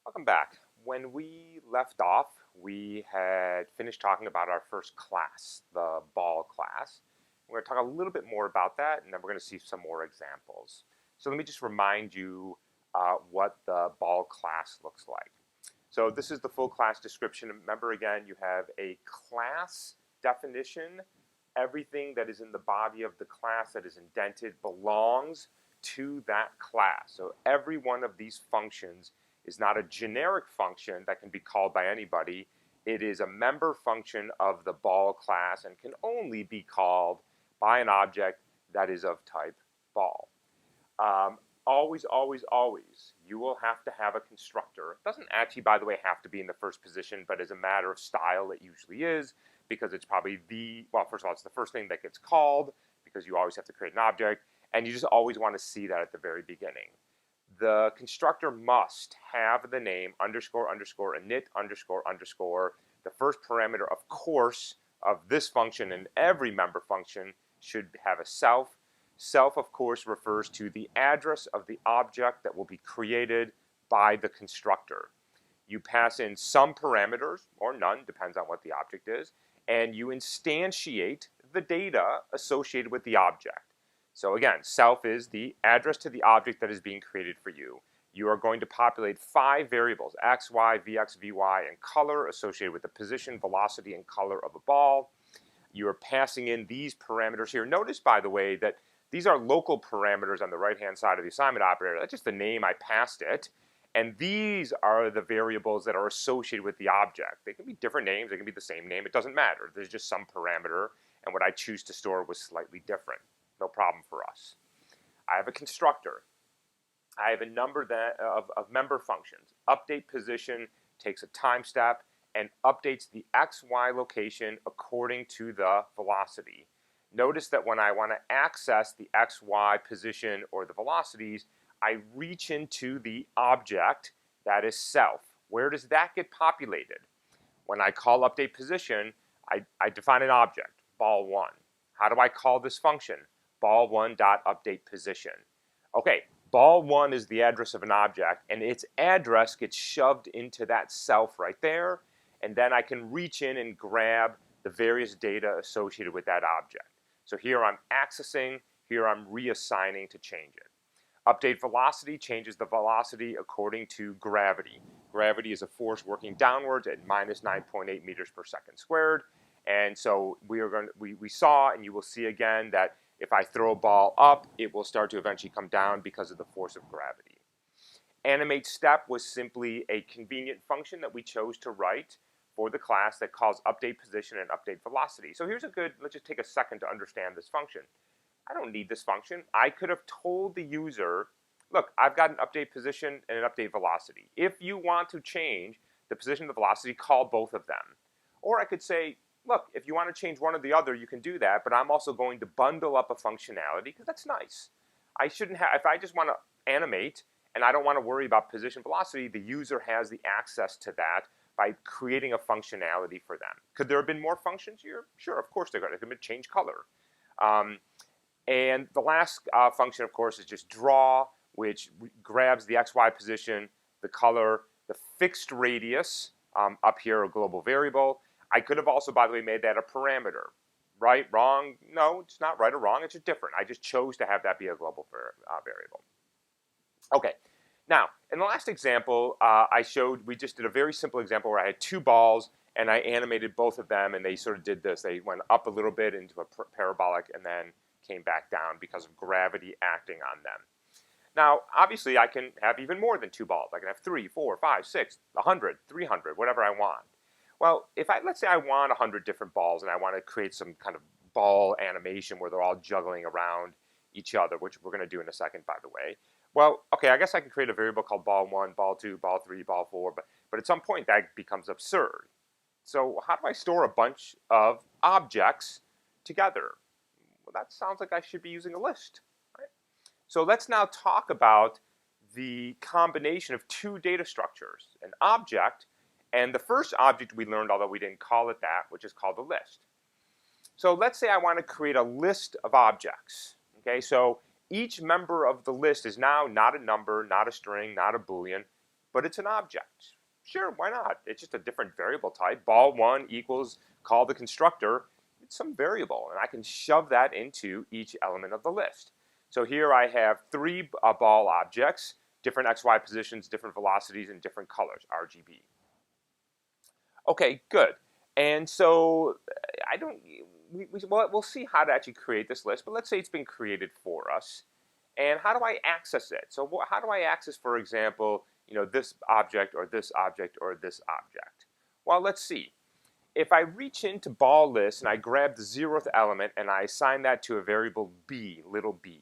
Welcome back. When we left off, we had finished talking about our first class, the ball class. We're going to talk a little bit more about that, and then we're going to see some more examples. So let me just remind you what the ball class looks like. So this is the full class description. Remember, again, you have a class definition. Everything that is in the body of the class that is indented belongs to that class. So every one of these functions is not a generic function that can be called by anybody. It is a member function of the ball class and can only be called by an object that is of type ball. Always, always, always, you will have to have a constructor. It doesn't actually, by the way, have to be in the first position, but as a matter of style, it usually is, because it's probably well, first of all, it's the first thing that gets called, because you always have to create an object, and you just always want to see that at the very beginning. The constructor must have the name underscore underscore init underscore underscore. The first parameter, of course, of this function and every member function should have a self. Self, of course, refers to the address of the object that will be created by the constructor. You pass in some parameters, or none, depends on what the object is, and you instantiate the data associated with the object. So again, self is the address to the object that is being created for you. You are going to populate 5 variables, x, y, vx, vy, and color associated with the position, velocity, and color of a ball. You are passing in these parameters here. Notice, by the way, that these are local parameters on the right-hand side of the assignment operator. That's just the name I passed it. And these are the variables that are associated with the object. They can be different names. They can be the same name. It doesn't matter. There's just some parameter, and what I choose to store was slightly different. No problem for us. I have a constructor. I have a number of member functions. Update position takes a time step and updates the x, y location according to the velocity. Notice that when I want to access the x, y position or the velocities, I reach into the object that is self. Where does that get populated? When I call update position, I define an object, ball1. How do I call this function? ball1.updatePosition. Okay, ball1 is the address of an object, and its address gets shoved into that self right there, and then I can reach in and grab the various data associated with that object. So here I'm accessing, here I'm reassigning to change it. Update velocity changes the velocity according to gravity. Gravity is a force working downwards at minus 9.8 meters per second squared. And so we saw, and you will see again, that if I throw a ball up, it will start to eventually come down because of the force of gravity. Animate step was simply a convenient function that we chose to write for the class that calls update position and update velocity. So here's let's just take a second to understand this function. I don't need this function. I could have told the user, look, I've got an update position and an update velocity. If you want to change the position and the velocity, call both of them. Or I could say, look, if you want to change one or the other, you can do that, but I'm also going to bundle up a functionality because that's nice. I shouldn't have, if I just want to animate and I don't want to worry about position velocity, the user has the access to that by creating a functionality for them. Could there have been more functions here? Sure, of course there could. It could have been change color. And the last function, of course, is just draw, which grabs the XY position, the color, the fixed radius, up here a global variable. I could have also, by the way, made that a parameter. Right, wrong? No, it's not right or wrong. It's just different. I just chose to have that be a global variable. Okay. Now, in the last example, we just did a very simple example where I had 2 balls and I animated both of them, and they sort of did this. They went up a little bit into a parabolic and then came back down because of gravity acting on them. Now, obviously, I can have even more than 2 balls. I can have 3, 4, 5, 6, 100, 300, whatever I want. Well, let's say I want 100 different balls and I want to create some kind of ball animation where they're all juggling around each other, which we're going to do in a second, by the way. Well, okay, I guess I can create a variable called ball1, ball2, ball3, ball4, but at some point that becomes absurd. So how do I store a bunch of objects together? Well, that sounds like I should be using a list, right? So let's now talk about the combination of 2 data structures, an object and the first object we learned, although we didn't call it that, which is called a list. So let's say I want to create a list of objects. Okay, so each member of the list is now not a number, not a string, not a Boolean, but it's an object. Sure, why not? It's just a different variable type. Ball1 equals call the constructor. It's some variable, and I can shove that into each element of the list. So here I have three ball objects, different XY positions, different velocities, and different colors, RGB. Okay, good. And so we'll see how to actually create this list, but let's say it's been created for us. And how do I access it? So how do I access, for example, this object or this object or this object? Well, let's see. If I reach into ball list and I grab the 0th element and I assign that to a variable b, little b,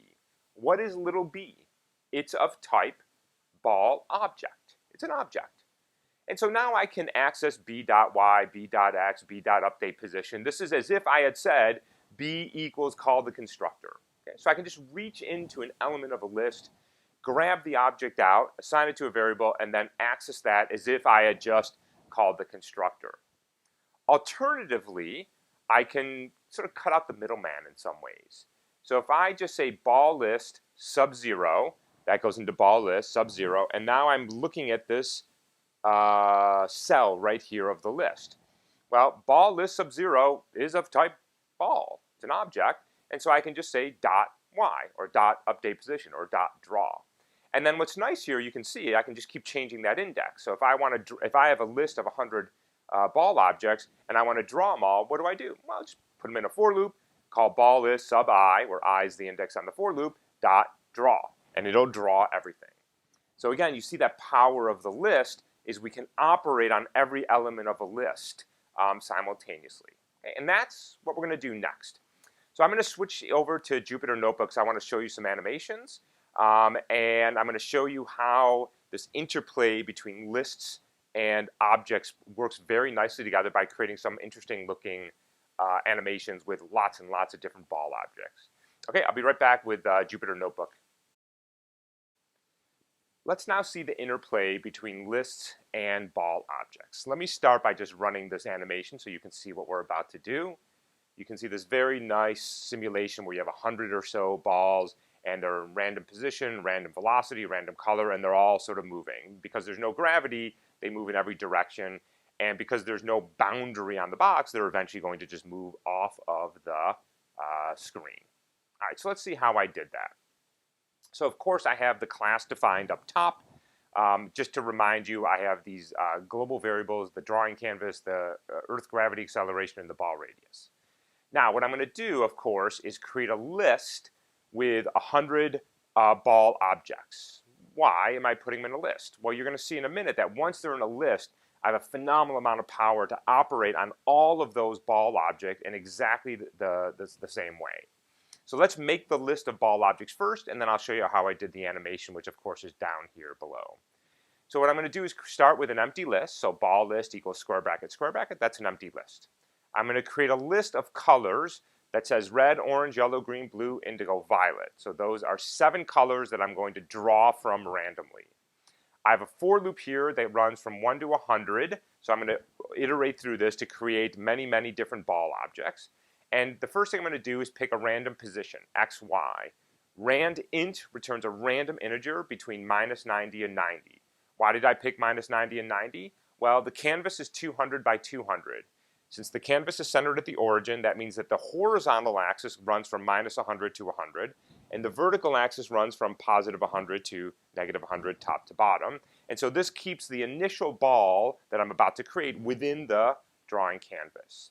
what is little b? It's of type ball object. It's an object. And so now I can access b.y, b.x, b.update position. This is as if I had said b equals call the constructor. Okay? So I can just reach into an element of a list, grab the object out, assign it to a variable, and then access that as if I had just called the constructor. Alternatively, I can sort of cut out the middleman in some ways. So if I just say ball list sub 0, that goes into ball list sub 0, and now I'm looking at this cell right here of the list. Well, ball list sub 0 is of type ball. It's an object, and so I can just say dot y or dot update position or dot draw. And then what's nice here, you can see I can just keep changing that index. So if I have a list of 100 ball objects and I want to draw them all, what do? Well, just put them in a for loop, call ball list sub I, where I is the index on the for loop, dot draw, and it'll draw everything. So again, you see that power of the list is we can operate on every element of a list simultaneously. Okay? And that's what we're going to do next. So I'm going to switch over to Jupyter Notebooks. I want to show you some animations, and I'm going to show you how this interplay between lists and objects works very nicely together by creating some interesting looking animations with lots and lots of different ball objects. Okay, I'll be right back with Jupyter Notebook. Let's now see the interplay between lists and ball objects. Let me start by just running this animation so you can see what we're about to do. You can see this very nice simulation where you have 100 or so balls and they're in random position, random velocity, random color, and they're all sort of moving. Because there's no gravity, they move in every direction, and because there's no boundary on the box, they're eventually going to just move off of the screen. All right, so let's see how I did that. So of course I have the class defined up top. Just to remind you, I have these global variables, the drawing canvas, the Earth gravity acceleration, and the ball radius. Now what I'm going to do, of course, is create a list with 100 ball objects. Why am I putting them in a list? Well, you're going to see in a minute that once they're in a list, I have a phenomenal amount of power to operate on all of those ball objects in exactly the same way. So let's make the list of ball objects first, and then I'll show you how I did the animation, which of course is down here below. So what I'm going to do is start with an empty list. So ball list equals square bracket, that's an empty list. I'm going to create a list of colors that says red, orange, yellow, green, blue, indigo, violet. So those are 7 colors that I'm going to draw from randomly. I have a for loop here that runs from 1 to 100. So I'm going to iterate through this to create many, many different ball objects. And the first thing I'm going to do is pick a random position, x, y. Rand int returns a random integer between -90 and 90. Why did I pick -90 and 90? Well, the canvas is 200 by 200. Since the canvas is centered at the origin, that means that the horizontal axis runs from -100 to 100, and the vertical axis runs from +100 to -100 top to bottom. And so this keeps the initial ball that I'm about to create within the drawing canvas.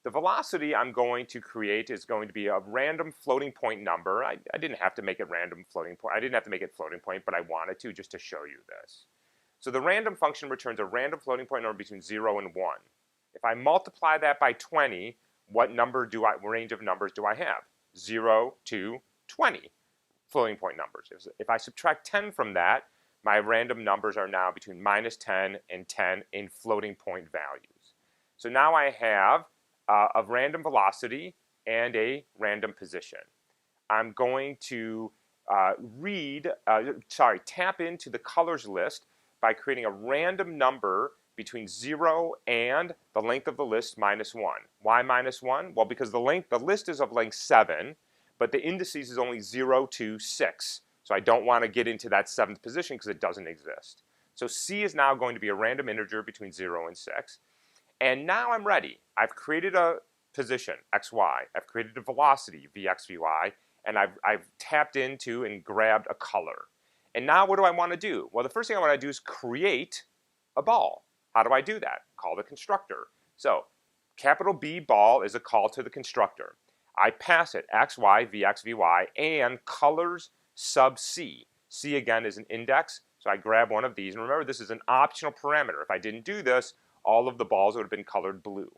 The velocity I'm going to create is going to be a random floating point number. I didn't have to make it random floating point. I didn't have to make it floating point, but I wanted to just to show you this. So the random function returns a random floating point number between 0 and 1. If I multiply that by 20, what range of numbers do I have? 0 to 20 floating point numbers. If I subtract 10 from that, my random numbers are now between -10 and 10 in floating point values. So now I have a random velocity and a random position. I'm going to tap into the colors list by creating a random number between 0 and the length of the list -1. Why -1? Well, because the list is of length 7, but the indices is only 0 to 6. So I don't want to get into that 7th position because it doesn't exist. So C is now going to be a random integer between 0 and 6. And now I'm ready. I've created a position, xy. I've created a velocity, vx, vy. And I've tapped into and grabbed a color. And now what do I want to do? Well, the first thing I want to do is create a ball. How do I do that? Call the constructor. So capital B ball is a call to the constructor. I pass it x, y, vx, vy, and colors sub c. C again is an index, so I grab one of these. And remember, this is an optional parameter. If I didn't do this, all of the balls would have been colored blue.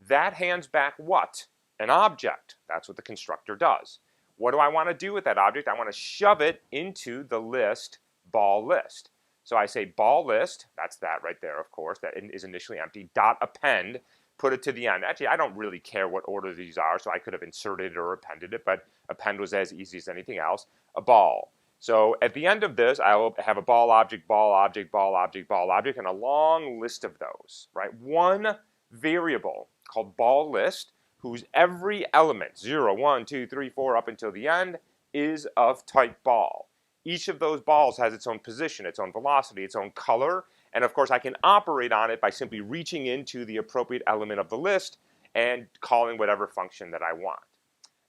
That hands back what? An object. That's what the constructor does. What do I want to do with that object? I want to shove it into the list, ball list. So I say ball list, that's that right there, of course, that is initially empty, dot append, put it to the end. Actually, I don't really care what order these are, so I could have inserted it or appended it, but append was as easy as anything else, a ball. So at the end of this, I will have a ball object, ball object, ball object, ball object, and a long list of those, right? One variable called ball list, whose every element, 0, 1, 2, 3, 4, up until the end, is of type ball. Each of those balls has its own position, its own velocity, its own color, and of course I can operate on it by simply reaching into the appropriate element of the list and calling whatever function that I want.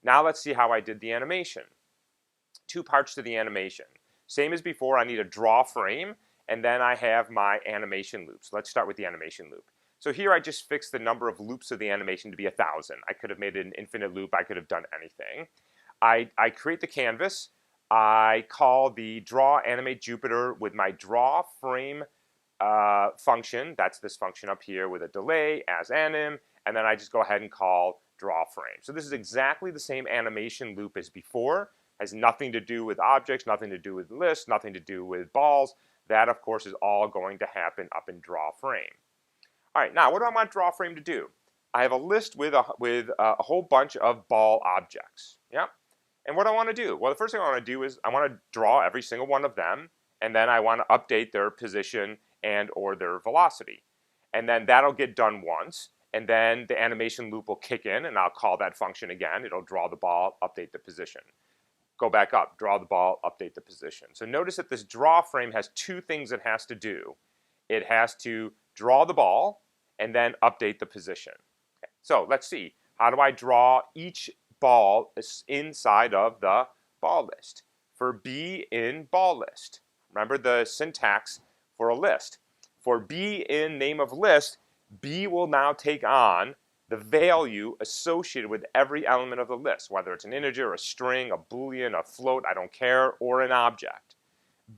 Now let's see how I did the animation. Two parts to the animation. Same as before, I need a draw frame, and then I have my animation loops. Let's start with the animation loop. So here I just fixed the number of loops of the animation to be 1,000. I could have made it an infinite loop. I could have done anything. I create the canvas. I call the draw animate Jupiter with my draw frame function. That's this function up here with a delay as anim, and then I just go ahead and call draw frame. So this is exactly the same animation loop as before. Has nothing to do with objects, nothing to do with lists, nothing to do with balls. That, of course, is all going to happen up in draw frame. All right, now what do I want draw frame to do? I have a list with a whole bunch of ball objects. Yeah. And what I want to do? Well, the first thing I want to do is I want to draw every single one of them, and then I want to update their position and or their velocity. And then that'll get done once, and then the animation loop will kick in, and I'll call that function again. It'll draw the ball, update the position. Go back up, draw the ball, update the position. So notice that this draw frame has two things it has to do. It has to draw the ball and then update the position. Okay. So let's see. How do I draw each ball inside of the ball list? For B in ball list. Remember the syntax for a list. For B in name of list, B will now take on the value associated with every element of the list, whether it's an integer, a string, a boolean, a float, I don't care, or an object.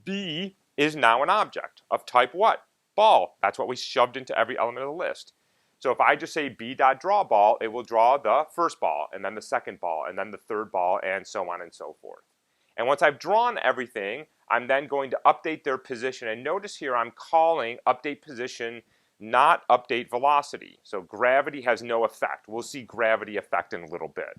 B is now an object of type what? Ball. That's what we shoved into every element of the list. So if I just say b.drawBall, it will draw the first ball, and then the second ball, and then the third ball, and so on and so forth. And once I've drawn everything, I'm then going to update their position. And notice here I'm calling update position, not update velocity. So gravity has no effect. We'll see gravity effect in a little bit.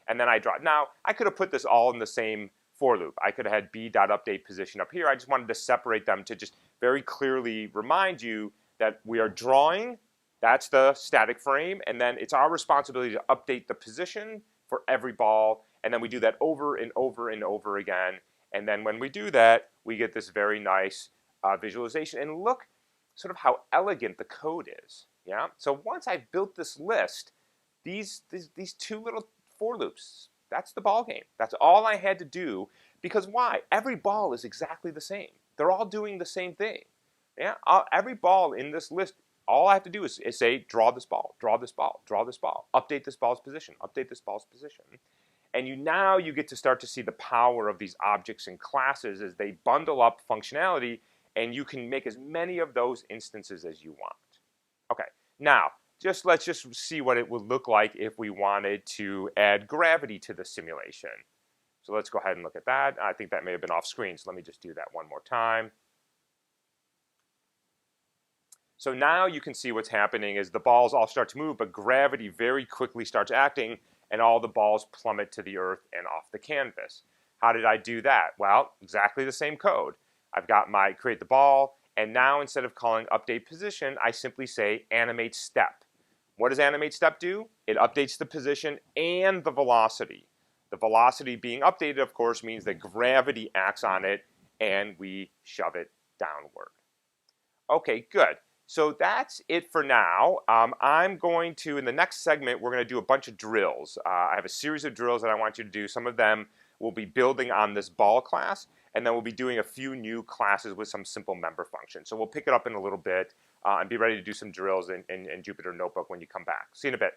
And then I draw. Now, I could have put this all in the same for loop. I could have had b.update position up here. I just wanted to separate them to just very clearly remind you that we are drawing. That's the static frame. And then it's our responsibility to update the position for every ball. And then we do that over and over and over again. And then when we do that, we get this very nice visualization. And look sort of how elegant the code is. Yeah. So once I've built this list, these two little for loops, that's the ball game. That's all I had to do. Because why? Every ball is exactly the same. They're all doing the same thing. Yeah. Every ball in this list, all I have to do is say, draw this ball, draw this ball, draw this ball, update this ball's position, update this ball's position. And now you get to start to see the power of these objects and classes as they bundle up functionality, and you can make as many of those instances as you want. Okay, now let's just see what it would look like if we wanted to add gravity to the simulation. So let's go ahead and look at that. I think that may have been off screen, so let me just do that one more time. So now you can see what's happening is the balls all start to move, but gravity very quickly starts acting, and all the balls plummet to the earth and off the canvas. How did I do that? Well, exactly the same code. I've got my create the ball, and now instead of calling update position, I simply say animate step. What does animate step do? It updates the position and the velocity. The velocity being updated, of course, means that gravity acts on it, and we shove it downward. Okay, good. So that's it for now. I'm going to, in the next segment, we're going to do a bunch of drills. I have a series of drills that I want you to do. Some of them will be building on this ball class, and then we'll be doing a few new classes with some simple member functions. So we'll pick it up in a little bit and be ready to do some drills in Jupyter Notebook when you come back. See you in a bit.